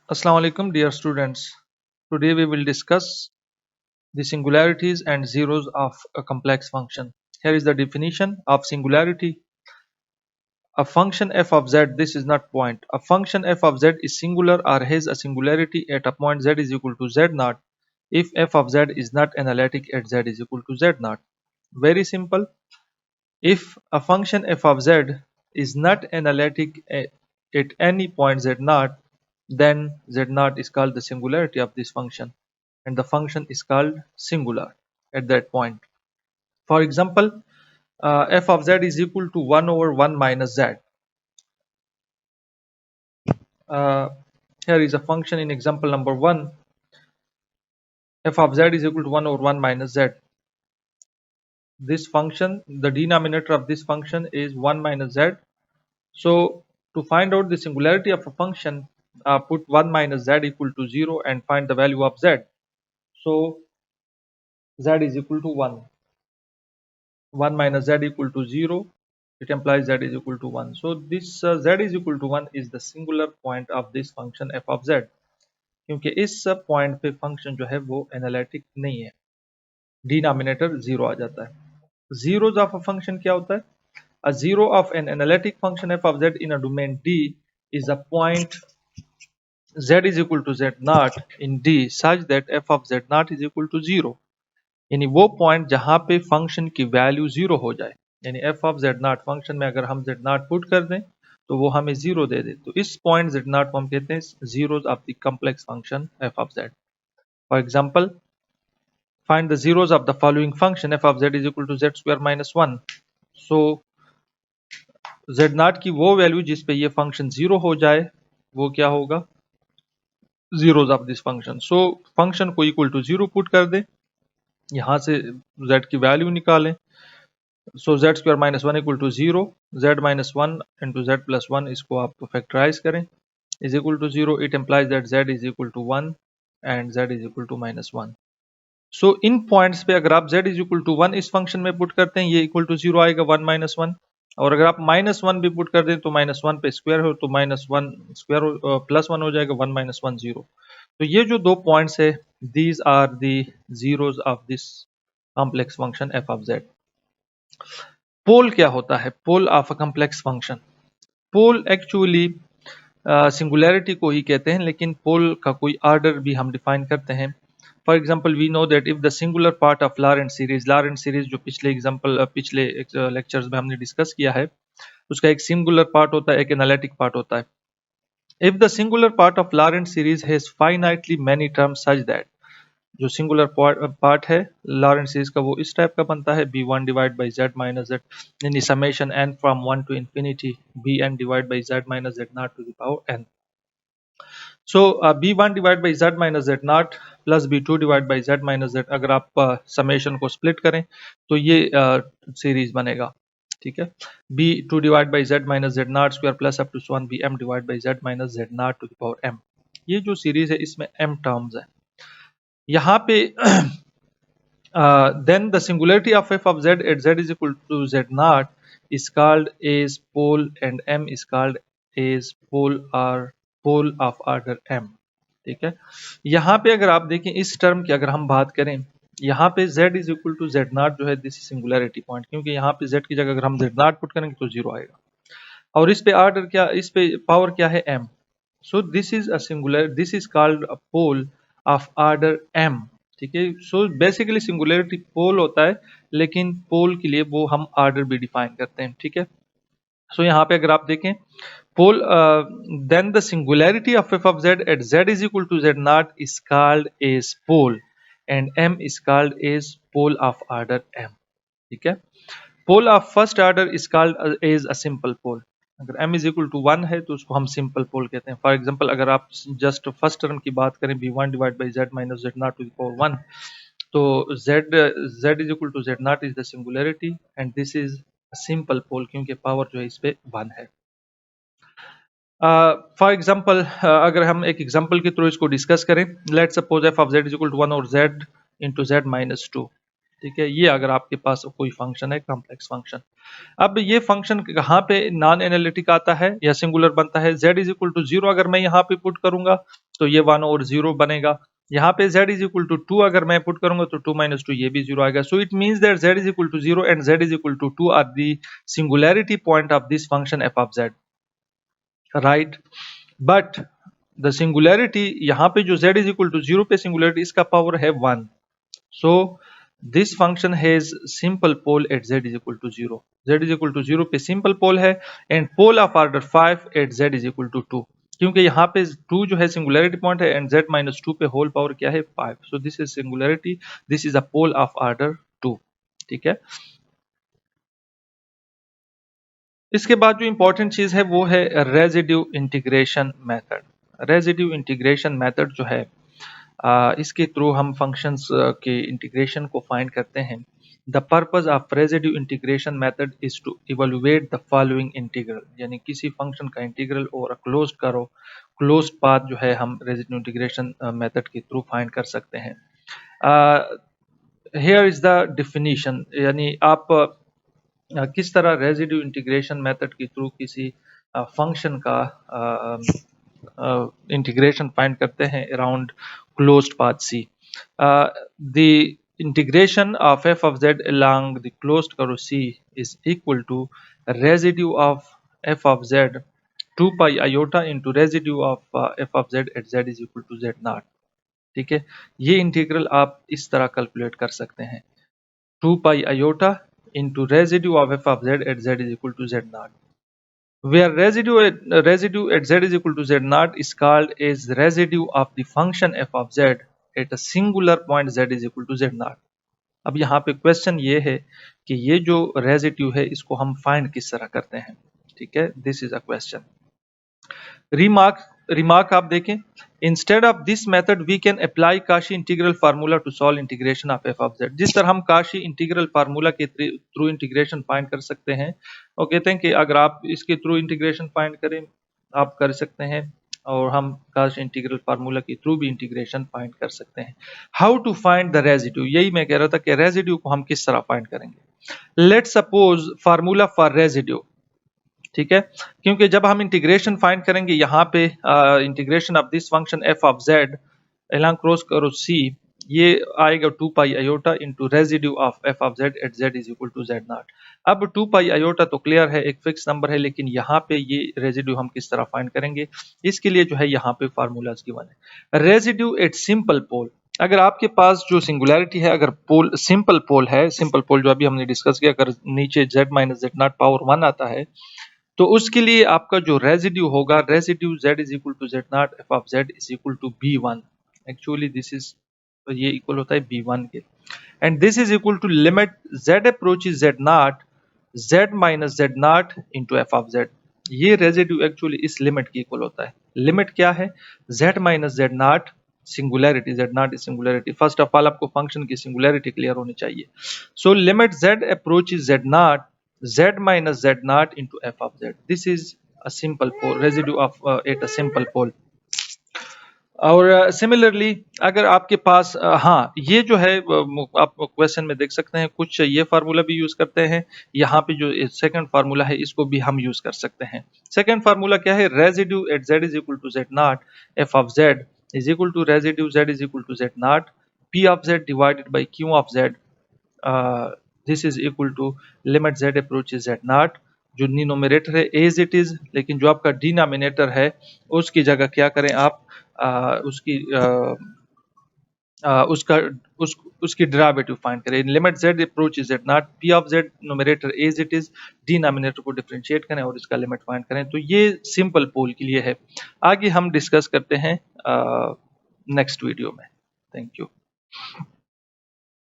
Assalamu alaikum, dear students. Today we will discuss the singularities and zeros of a complex function. Here is the definition of singularity. A function f of z, this is not point. A function f of z is singular or has a singularity at a point z is equal to z naught if f of z is not analytic at z is equal to z naught. Very simple. If a function f of z is not analytic at any point z naught, then z naught is called the singularity of this function, and the function is called singular at that point. For example, f of z is equal to 1 over 1 minus z. Uh, Here is a function in example number 1. F of z is equal to 1 over 1 minus z. This function, the denominator of this function is 1 minus z. So to find out the singularity of a function, put 1 minus z equal to 0 and find the value of z. So z is equal to 1. 1 minus z equal to 0. It implies z is equal to 1. So this z is equal to 1 is the singular point of this function f of z. क्योंकि इस point पे function जो है वो analytic नहीं है, denominator 0 आ जाता है। जीरोज ऑफ अ फंक्शन क्या होता है? A zero of an analytic function f of z in a domain D is a point z is equal to z naught in D such that f of z naught is equal to 0। यानी वो point जहां पे function की value 0 हो जाए, यानी f of z naught function में अगर हम z naught पुट कर दें तो वो हमें 0 दे दे, तो इस पॉइंट z naught को हम कहते हैं zeros of the complex function f of z। For example, find the zeros of the following function f of z is equal to z square minus 1। So z naught की वो value जिस पे ये function 0 हो जाए वो क्या होगा? zeros of this function। So function को इक्वल टू 0 पुट कर दें, यहां से z की वैल्यू निकालें। So z square minus 1 equal to 0, z minus 1 into z plus 1 इसको आप फैक्टराइज करें is equal to 0। It implies that z is equal to 1 and z is equal to minus 1। So in points पे अगर आप z is equal to 1 इस function में put करते हैं, ये इक्वल टू 0 आएगा 1 minus 1। और अगर आप माइनस 1 भी पुट कर दें तो माइनस 1 पे स्क्वायर हो तो माइनस 1 स्क्वायर प्लस 1 हो जाएगा 1 minus 1 0। तो ये जो दो पॉइंट्स है, these are the zeros of this complex function f of z। Pole क्या होता है? Pole of a complex function. Pole actually singularity को ही कहते हैं, लेकिन पोल का कोई ऑर्डर भी हम डिफाइन करते हैं। For example we know that if the singular part of Laurent series जो पिछले लेक्चर्स में हमने डिस्कस किया है, उसका एक सिंगुलर पार्ट होता है, एक एनालिटिक पार्ट होता है। If the singular part of Laurent series has finitely many terms such that, जो सिंगुलर पार्ट है लॉरेंट सीरीज का वो इस टाइप का बनता है b1 divide by z minus z, यानी summation n from 1 to infinity bn divide by z minus z not to the power n। So b1 divide by z minus z not plus b2 divide by z minus z, अगर आप summation को split करें तो ये series बनेगा, ठीक है। b2 divide by z minus z not square plus up to 1 bm divide by z minus z not to the power m। ये जो सीरीज है इसमें m टर्म्स है। यहाँ पे then the singularity of f of z at z is equal to z naught is called as pole and m is called as pole or pole of order m, ठीक है। यहाँ पे अगर आप देखें इस टर्म की अगर हम बात करें, यहाँ पे z is equal to z naught जो है दिस सिंगुलैरिटी पॉइंट, क्योंकि यहाँ पे z की जगह अगर हम z naught पुट करेंगे तो 0 आएगा। और इस पे ऑर्डर क्या, इस पे पावर क्या है m। So this is a singular, this is called a pole of order m, ठीक है। सो बेसिकली सिंगुलरिटी पोल होता है, लेकिन पोल के लिए वो हम ऑर्डर भी डिफाइन करते हैं, ठीक है। सो यहाँ पे अगर आप देखें pole, then the singularity of f of z at z is equal to z naught is called as pole and m is called as pole of order m, ठीक है। Pole of first order is called as a simple pole. अगर m is equal to 1 है तो उसको हम simple पोल कहते हैं। For example अगर आप जस्ट फर्स्ट टर्म की बात करें b1 divide by z minus z not to the power 1, तो z is equal to z not is the singularity and this is simple pole, क्योंकि पावर जो है इस पे 1 है। फॉर एग्जांपल अगर हम एक एग्जांपल के थ्रू इसको डिस्कस करें, let's suppose f of z is equal to 1 और z इंटू z माइनस 2, ठीक है, ये अगर आपके पास कोई फंक्शन है कॉम्प्लेक्स फंक्शन। अब ये फंक्शन कहाँ पे नॉन एनालिटिक आता है या सिंगुलर बनता है? z इज इक्वल टू 0 अगर मैं यहाँ पे पुट करूंगा तो ये 1 और 0 बनेगा। यहाँ पे z इज इक्वल टू 2 अगर मैं पुट करूंगा तो 2 माइनस 2 ये भी 0 आएगा। So it means that z is equal to 0 and z is equal to 2 are the singularity point of this function f of z, right. But the singularity यहाँ पे जो z इज इक्वल टू 0 पे singularity इसका power है 1। So this function has simple pole at z is equal to 0. z is equal to 0 पे simple pole है and pole of order 5 at z is equal to 2, क्योंकि यहाँ पे 2 जो है singularity point है and z minus 2 पे whole power क्या है 5. So this is singularity, this is a pole of order 2. ठीक है। इसके बाद जो इंपॉर्टेंट चीज है वो है residue integration method. Residue integration method जो है इसके थ्रू हम फंक्शंस के इंटीग्रेशन को फाइंड करते हैं। The purpose of residue integration method is to evaluate the following integral, यानी किसी फंक्शन का इंटीग्रल और क्लोज्ड करो क्लोज्ड पाथ जो है हम रेजिड्यू इंटीग्रेशन मेथड के थ्रू फाइंड कर सकते हैं। हियर इज द डेफिनेशन, यानी आप किस तरह रेजिड्यू इंटीग्रेशन मेथड के थ्रू किसी फंक्शन का इंटीग्रेशन फाइंड करते हैं around closed path C. The integration of f of z along the closed curve C is equal to residue of f of z 2 pi iota into residue of f of z at z is equal to z naught। ठीक है, ये integral आप इस तरह calculate कर सकते हैं 2 pi iota into residue of f of z at z is equal to z naught, where residue at z is equal to z naught is called as residue of the function f of z at a singular point z is equal to z naught। अब यहाँ पे question ये है कि ये जो residue है इसको हम फाइंड किस तरह करते हैं। ठीक है, this is a question. Remark आप देखें, instead of this method we can apply Cauchy integral formula to solve integration of F of Z. जिस तरह हम काशी इंटीग्रल फार्मूला के थ्रू इंटीग्रेशन फाइंड कर सकते हैं, और कहते हैं कि अगर आप इसके थ्रू इंटीग्रेशन फाइंड करें आप कर सकते हैं, और हम काशी इंटीग्रल फार्मूला के थ्रू भी इंटीग्रेशन फाइंड कर सकते हैं। How to find the residue, यही मैं कह रहा था कि रेजिड्यू को हम किस तरह फाइंड करेंगे। Let suppose formula for residue, ठीक है, क्योंकि जब हम इंटीग्रेशन फाइंड करेंगे यहाँ पे integration of this function F of Z along क्रॉस करो सी, ये आएगा 2 pi iota into residue of F of Z at Z is equal to Z not. अब 2 पाई आयोटा तो क्लियर है, एक फिक्स नंबर है, लेकिन यहाँ पे ये रेजिड्यू हम किस तरह फाइंड करेंगे, इसके लिए जो है यहाँ पे फार्मूलाज गिवन है। रेजिड्यू एट सिंपल पोल, अगर आपके पास जो सिंगुलैरिटी है, अगर पोल सिंपल पोल है, सिंपल पोल जो अभी हमने डिस्कस किया, अगर नीचे z minus Z not power 1 आता है तो उसके लिए आपका जो रेजिड्यू होगा, residue z is equal to Z not F of z is equal to b1। Actually this is, ये इक्वल होता है b1 के, and this is equal to limit z approaches z not z minus Z not into F of z। ये residue actually इस limit के equal होता है। Limit क्या है, z minus Z not singularity, z not is singularity. First of all आपको function की singularity clear होनी चाहिए। So limit z approaches z not z minus z naught into f of z, this is a simple pole, residue of at a simple pole। और similarly अगर आपके पास हाँ, ये जो है आप क्वेश्चन में देख सकते हैं, कुछ ये फार्मूला भी यूज करते हैं, यहाँ पे जो सेकंड फार्मूला है इसको भी हम यूज कर सकते हैं। सेकंड फार्मूला क्या है, residue at z is equal to z not f of z is equal to residue z is equal to z not p of z divided by q of z, this is equal to limit z approaches z not, जो denominator है as it is, लेकिन जो आपका denominator है उसकी जगह क्या करें आप, उसकी डेरिवेटिव फाइंड करें। Limit z approaches z not, p of z numerator as it is, denominator को डिफरेंशिएट करें और इसका लिमिट फाइंड करें। तो ये सिंपल पोल के लिए है, आगे हम डिस्कस करते हैं नेक्स्ट वीडियो में। Thank you.